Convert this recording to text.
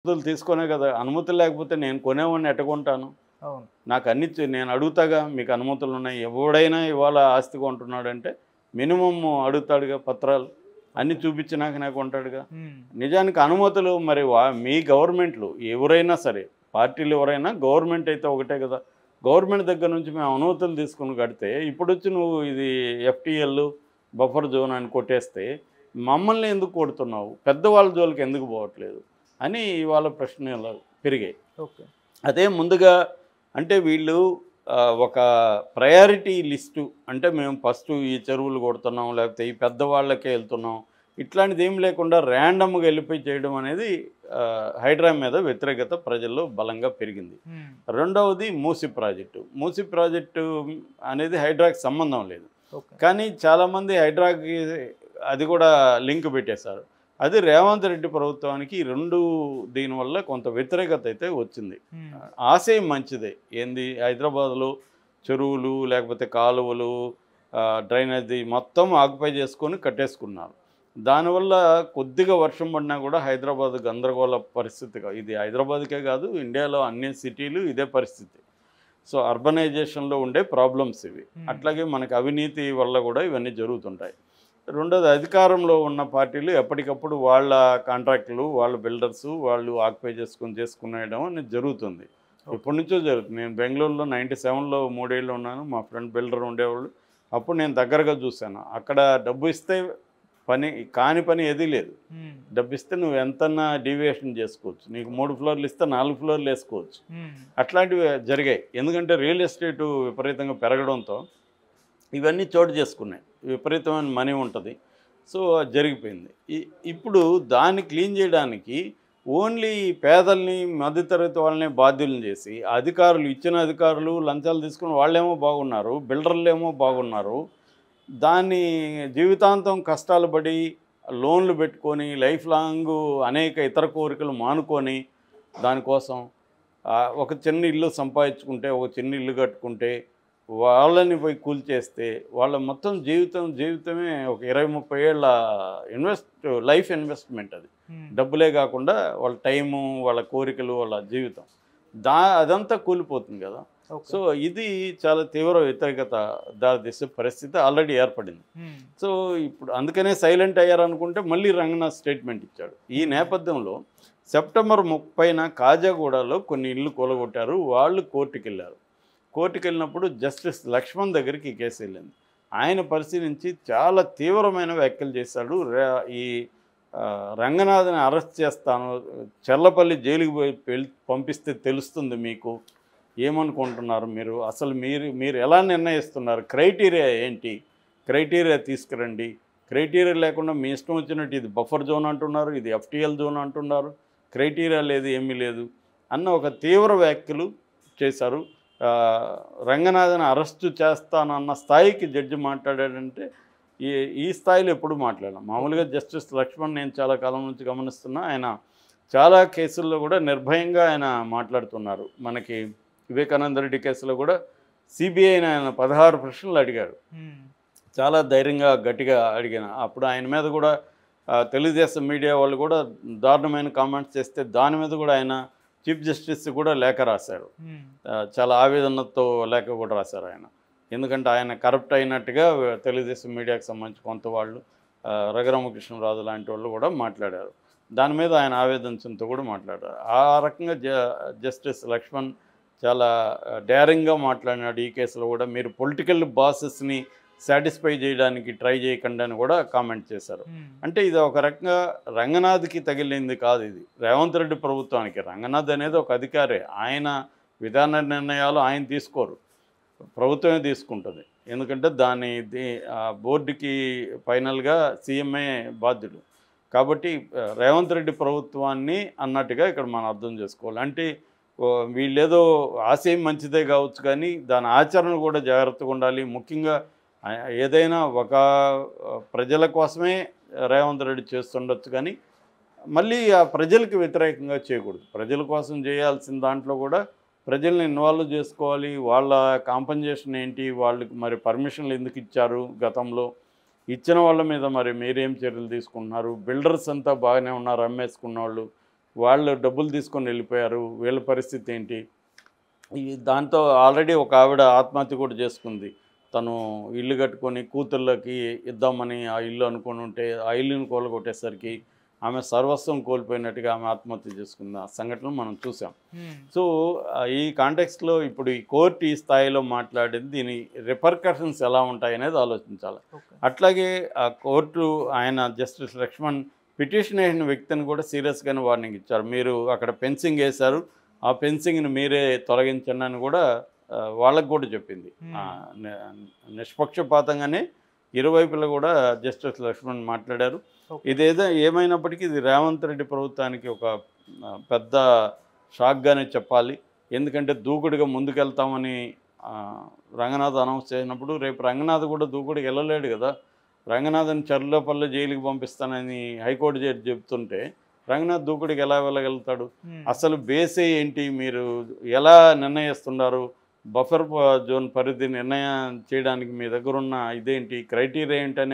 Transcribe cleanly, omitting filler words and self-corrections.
అనుమతులు తీసుకునే కదా! అనుమతులు లేకపోతే నేను కొనేవాడిని ఎట్ట కొంటాను? అవును. నాకు అన్ని నేను అడుగుతాగా మీకు అనుమతులున్నాయి. ఎవడైనా ఇవాళ ఆస్తి కొంటున్నాడంటే మినిమమ్ అడుగుతాడుగా పత్రాలు. అన్నీ ఓకే. చూపించినాకనే కొంటాడుగా. హ్మ్. నిజానికి అనుమతులు మరి మీ గవర్నమెంట్లు ఎవరైనా సరే, పార్టీలు ఎవరైనా గవర్నమెంట్ అయితే ఒకటే కదా! గవర్నమెంట్ దగ్గర నుంచి మేము అనుమతులు తీసుకొని కడితే ఇప్పుడొచ్చి నువ్వు ఇది ఎఫ్టీఎల్, బఫర్ జోన్ అని కొట్టేస్తే మమ్మల్ని ఎందుకు కొడుతున్నావు? పెద్దవాళ్ళ జోలికి ఎందుకు పోవట్లేదు? అని ఇవాళ ప్రశ్నలు పెరిగాయి. ఓకే. అదే ముందుగా అంటే వీళ్ళు ఒక ప్రయారిటీ లిస్టు అంటే మేము ఫస్టు ఈ చెరువులు కొడుతున్నాం, లేకపోతే ఈ పెద్దవాళ్ళకే వెళ్తున్నాం. ఇట్లాంటిది ఏం లేకుండా ర్యాండమ్‌గా వెళ్ళిపోయి చేయడం అనేది హైడ్రా మీద వ్యతిరేకత ప్రజల్లో బలంగా పెరిగింది. హ్మ్. రెండవది మూసీ ప్రాజెక్టు. మూసీ ప్రాజెక్టు అనేది హైడ్రాకి సంబంధం లేదు. ఓకే. కానీ చాలామంది హైడ్రాకి అది కూడా లింక్ పెట్టేశారు. అది రేవంత్ రెడ్డి ప్రభుత్వానికి ఈ 2 దీనివల్ల కొంత వ్యతిరేకత అయితే వచ్చింది. హ్మ్. ఆశయం మంచిదే. ఏంది హైదరాబాద్‌లో చెరువులు, లేకపోతే కాలువలు, డ్రైనేజీ మొత్తం ఆక్యుపై చేసుకొని కట్టేసుకున్నారు. దానివల్ల కొద్దిగా వర్షం పడినా కూడా హైదరాబాద్ గందరగోళ పరిస్థితిగా ఇది హైదరాబాద్‌కే కాదు ఇండియాలో అన్ని సిటీలు ఇదే పరిస్థితి. సో, అర్బనైజేషన్‌లో ఉండే ప్రాబ్లమ్స్ ఇవి. హ్మ్. అట్లాగే మనకు అవినీతి వల్ల కూడా ఇవన్నీ జరుగుతుంటాయి. రెండోది అధికారంలో ఉన్న పార్టీలు ఎప్పటికప్పుడు వాళ్ళ కాంట్రాక్టులు, వాళ్ళ బిల్డర్సు, వాళ్ళు ఆక్యుపై చేసుకునేయడం అనేది జరుగుతుంది. ఓకే. ఎప్పటినుంచో జరుగుతుంది. నేను బెంగుళూరులో 97లో 3 ఏళ్ళు ఉన్నాను. మా ఫ్రెండ్ బిల్డర్ ఉండేవాళ్ళు. అప్పుడు నేను దగ్గరగా చూశాను. అక్కడ డబ్బు ఇస్తే పని కాని పని ఏదీ లేదు. హ్మ్. డబ్బిస్తే నువ్వు ఎంతన్నా డీవియేషన్ చేసుకోవచ్చు. నీకు 3 ఫ్లోర్‌లు ఇస్తే 4 ఫ్లోర్‌లు ఏసుకోవచ్చు. హ్మ్. అట్లాంటివి జరిగాయి. ఎందుకంటే రియల్ ఎస్టేటు విపరీతంగా పెరగడంతో ఇవన్నీ చోటు చేసుకున్నాయి. విపరీతమైన మనీ ఉంటది. సో, అది జరిగిపోయింది. ఇప్పుడు దాన్ని క్లీన్ చేయడానికి ఓన్లీ పేదల్ని, మధ్యతరగతి వాళ్ళనే బాధ్యులను చేసి, అధికారులు ఇచ్చిన అధికారులు లంచాలు తీసుకుని వాళ్ళేమో బాగున్నారు. బిల్డర్లేమో బాగున్నారు. దాన్ని జీవితాంతం కష్టాలు పడి, లోన్‌లు పెట్టుకొని, లైఫ్ లాంగు అనేక ఇతర కోరికలు మానుకొని, దానికోసం ఒక చిన్న ఇల్లు సంపాదించుకుంటే, ఒక చిన్న ఇల్లు కట్టుకుంటే, వాళ్ళని పోయి కూల్చేస్తే, వాళ్ళ మొత్తం జీవితమే ఒక 20, 30 ఏళ్ళ లైఫ్ ఇన్వెస్ట్‌మెంట్ అది. హ్మ్. డబ్బులే కాకుండా వాళ్ళ టైము, వాళ్ళ కోరికలు, వాళ్ళ జీవితం. అదంతా కూలిపోతుంది కదా! ఓకే. సో, ఇది చాలా తీవ్ర వ్యతిరేకత దారితీసే పరిస్థితి ఆల్రెడీ ఏర్పడింది. హ్మ్. సో, ఇప్పుడు అందుకనే సైలెంట్ అయ్యారనుకుంటే మళ్ళీ రంగనాథ్ స్టేట్మెంట్ ఇచ్చాడు. ఈ నేపథ్యంలో సెప్టెంబర్ 30న కాజాగూడలో కొన్ని ఇళ్ళు కూలగొట్టారు. వాళ్ళు కోర్టుకెళ్లారు. కోర్టుకెళ్ళినప్పుడు జస్టిస్ లక్ష్మణ్ దగ్గరికి ఈ కేసు వెళ్ళింది. ఆయన పరిశీలించి చాలా తీవ్రమైన వ్యాఖ్యలు చేశాడు. ఈ రంగనాథ్‌ని అరెస్ట్ చేస్తాను. చెర్లపల్లి జైలుకి పంపిస్తే తెలుస్తుంది మీకు. ఏమనుకుంటున్నారు మీరు? అసలు మీరు మీరు ఎలా నిర్ణయిస్తున్నారు? క్రైటీరియా ఏంటి? క్రైటీరియా తీసుకురండి. క్రైటీరియా లేకుండా మీ ఇష్టం వచ్చినట్టు ఇది బఫర్ జోన్ అంటున్నారు. ఇది ఎఫ్టీఎల్ జోన్ అంటున్నారు. క్రైటీరియా లేదు, ఏమీ లేదు అన్న ఒక తీవ్ర వ్యాఖ్యలు చేశారు. రంగనాథన్ అరెస్టు చేస్తానన్న స్థాయికి జడ్జి మాట్లాడాడంటే ఈ ఈ స్థాయిలో ఎప్పుడు మాట్లాడలేదు. మామూలుగా జస్టిస్ లక్ష్మణ్ నేను చాలా కాలం నుంచి గమనిస్తున్నా. ఆయన చాలా కేసుల్లో కూడా నిర్భయంగా ఆయన మాట్లాడుతున్నారు. మనకి వివేకానంద రెడ్డి కేసులో కూడా సిబిఐని ఆయన 16 ప్రశ్నలు అడిగాడు. హ్మ్. చాలా ధైర్యంగా గట్టిగా అడిగిన. అప్పుడు ఆయన మీద కూడా తెలుగుదేశం మీడియా వాళ్ళు కూడా దారుణమైన కామెంట్స్ చేస్తే దాని మీద కూడా ఆయన చీఫ్ జస్టిస్ కూడా లేఖ రాశారు. హ్మ్. చాలా ఆవేదనతో లేఖ కూడా రాశారు ఆయన. ఎందుకంటే ఆయన కరప్ట్ అయినట్టుగా తెలుగుదేశం మీడియాకి సంబంధించి కొంత వాళ్ళు రఘురామకృష్ణరాజు లాంటి వాళ్ళు కూడా మాట్లాడారు. దాని మీద ఆయన ఆవేదన చెందుతూ కూడా మాట్లాడారు. ఆ రకంగా జస్టిస్ లక్ష్మణ్ చాలా డేరింగ్‌గా మాట్లాడినాడు. ఈ కేసులో కూడా మీరు పొలిటికల్ బాసెస్‌ని సాటిస్ఫై చేయడానికి ట్రై చేయకండి అని కూడా కామెంట్ చేశారు. హ్మ్. అంటే ఇది ఒక రకంగా రంగనాథ్‌కి తగిలింది కాదు ఇది. రేవంత్ రెడ్డి ప్రభుత్వానికి. రంగనాథ్ అనేది ఒక అధికారే. ఆయన విధాన నిర్ణయాలు ఆయన తీసుకోరు. ప్రభుత్వమే తీసుకుంటుంది. ఎందుకంటే బోర్డుకి ఫైనల్‌గా సీఎంఏ బాధ్యుడు. కాబట్టి రేవంత్ రెడ్డి ప్రభుత్వాన్ని అన్నట్టుగా ఇక్కడ మనం అర్థం చేసుకోవాలి. అంటే వీళ్ళేదో ఆశయం మంచిదే కావచ్చు కానీ దాని ఆచరణ కూడా జాగ్రత్తగా ఉండాలి. ముఖ్యంగా ఏదైనా ఒక ప్రజల కోసమే రేవంత్ రెడ్డి చేస్తుండొచ్చు కానీ మళ్ళీ ఆ ప్రజలకు వ్యతిరేకంగా చేయకూడదు. ప్రజల కోసం చేయాల్సిన దాంట్లో కూడా ప్రజల్ని ఇన్వాల్వ్ చేసుకోవాలి. వాళ్ళ కాంపెన్సేషన్ ఏంటి? వాళ్ళకి మరి పర్మిషన్లు ఎందుకు ఇచ్చారు గతంలో? ఇచ్చిన వాళ్ళ మీద మరి మీరేం చర్యలు తీసుకుంటున్నారు? బిల్డర్స్ అంతా బాగానే ఉన్నారు అమ్మేసుకున్నోళ్ళు. వాళ్ళు డబ్బులు తీసుకొని వెళ్ళిపోయారు, వీళ్ళ పరిస్థితి ఏంటి? ఈ దాంతో ఆల్రెడీ ఒక ఆవిడ ఆత్మహత్య కూడా చేసుకుంది. తను ఇల్లు కట్టుకొని కూతుర్లకి ఇద్దామని ఆ ఇల్లు అనుకుని ఉంటే, ఆ ఇల్లుని కూలగొట్టేసరికి ఆమె సర్వస్వం కోల్పోయినట్టుగా ఆమె ఆత్మహత్య చేసుకున్న సంఘటనలు మనం చూసాం. సో ఈ కాంటెక్స్ట్లో ఇప్పుడు ఈ కోర్టు ఈ స్థాయిలో మాట్లాడింది, దీని రిపర్కషన్స్ ఎలా ఉంటాయనేది ఆలోచించాలి. అట్లాగే ఆ కోర్టు ఆయన జస్టిస్ లక్ష్మణ్ పిటిషన్ వేసిన వ్యక్తిని కూడా సీరియస్గానే వార్నింగ్ ఇచ్చారు. మీరు అక్కడ ఫెన్సింగ్ వేశారు, ఆ ఫెన్సింగ్ని మీరే తొలగించండి అని కూడా వాళ్ళకు కూడా చెప్పింది. నిష్పక్షపాతంగానే ఇరువైపులా కూడా జస్టిస్ లక్ష్మణ్ మాట్లాడారు. ఇదేదో ఏమైనప్పటికీ ఇది రేవంత్ రెడ్డి ప్రభుత్వానికి ఒక పెద్ద షాక్గానే చెప్పాలి. ఎందుకంటే దూకుడుగా ముందుకెళ్తామని రంగనాథ్ అనౌన్స్ చేసినప్పుడు రేపు రంగనాథ్ కూడా దూకుడుకి వెళ్ళలేడు కదా. రంగనాథ్ని చర్లపల్లి జైలుకి పంపిస్తానని హైకోర్టు జడ్జి చెప్తుంటే రంగనాథ్ దూకుడికి ఎలా వెళ్ళగలుగుతాడు? అసలు బేసే ఏంటి? మీరు ఎలా నిర్ణయిస్తున్నారు? బఫర్ జోన్ పరిధి నిర్ణయం చేయడానికి మీ దగ్గర ఉన్న ఇదేంటి, క్రైటీరియా ఏంటి?